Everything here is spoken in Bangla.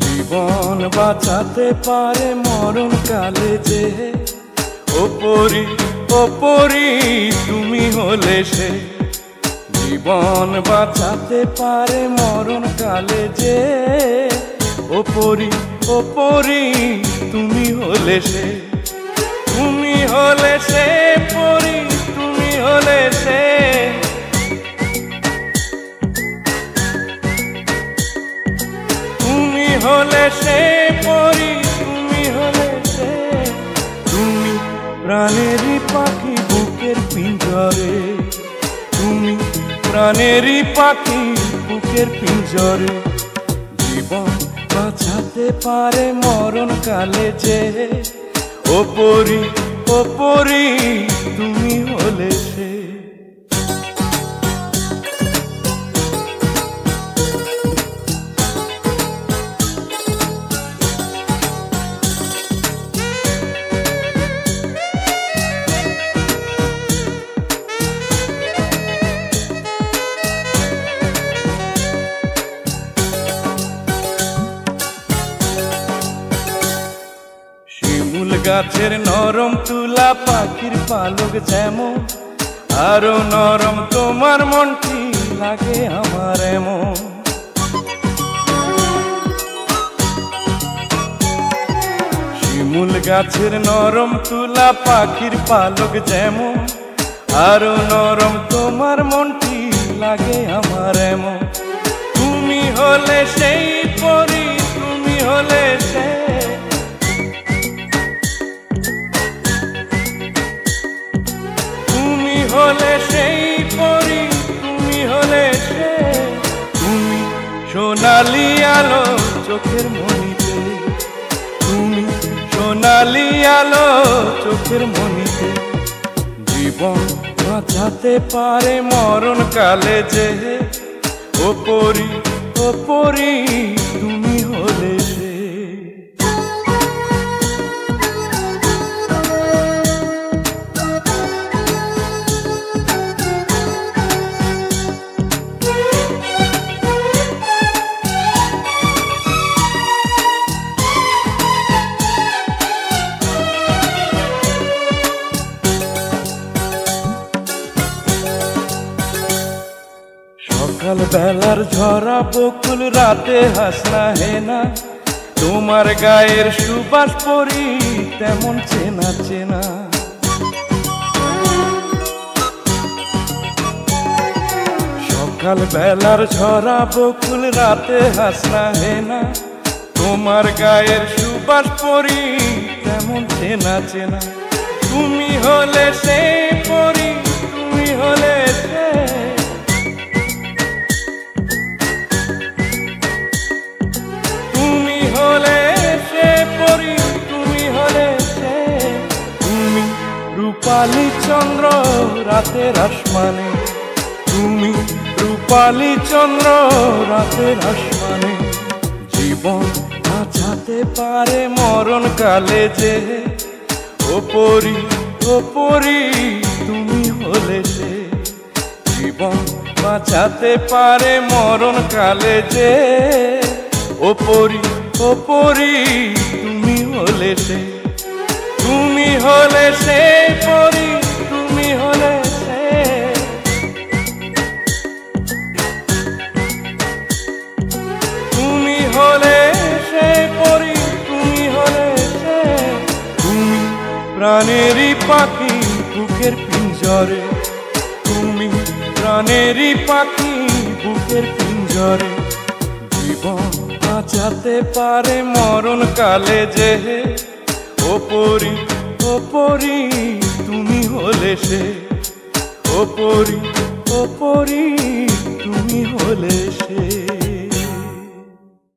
জীবন বাঁচাতে পারে মরণ কালে যে, ওপরি ওপরি তুমি হলে সে। জীবন বাঁচাতে পারে মরণ কালে যে, ওপরি ওপরি তুমি হলে সে। তুমি হলে সে পরি, তুমি হলে সে। তুমি হলে সে পরি, তুমি হলে সে। তুমি প্রাণেরই পাখি বুকের পিঞ্জরে, তুমি প্রাণেরই পাখি বুকের পিঞ্জরে। জীবন বাঁচাতে পারে মরণ কালে যে, ওপরি ওপরি তুমি হলে সে। শিমুল গাছের নরম তুলা পাখির পালক যেমন, আরো নরম তোমার মনটি লাগে আমার এমন। শিমুল গাছের নরম তুলা পাখির পালক যেমন, আরো নরম তোমার মনটি লাগে আমার এমন। তুমি হলে সেই পরি, তুমি হলে সে। তুমি হলে সেই পরি, তুমি হলে সে। তুমি সোনালি আলো চোখের মনিতে, তুমি সোনালি আলো চোখের মনিতে। জীবন বাঁচাতে পারে মরণ কালে যে, ওপরি ওপরি তুমি হলে সে। সকাল বেলার ঝরা বকুল রাতে হাসনা হেনা, তোমার গায়ের সুবাস পরি তেমন চেনা চেনা। সকাল বেলার ঝরা বকুল রাতে হাসনা হেনা, তোমার গায়ের সুবাস পরি তেমন চেনা চেনা। তুমি হলে সে পরি, তুমি হলে সে। তুমি হলে সে পরি, তুমি হলে সে। তুমি রূপালী চন্দ্র রাতের আসমানে, তুমি রূপালী চন্দ্র রাতের আসমানে। জীবন বাঁচাতে পারে মরণ কালে যে, ওপরি ওপরি তুমি হলে সে। জীবন বাঁচাতে পারে মরণ কালে যে, ওপরি ওপরি তুমি হলে সে। তুমি হলে সে পরি, তুমি হলে সে। তুমি হলে সে পরি, তুমি হলে সে। তুমি প্রাণেরই পাখি বুকের পিঞ্জরে, তুমি প্রাণেরই পাখি বুকের পিঞ্জরে। জীবন বাঁচাতে পারে মরণ কালে যে, ওপরি ওপরি তুমি হলে সে। ওপরি ওপরি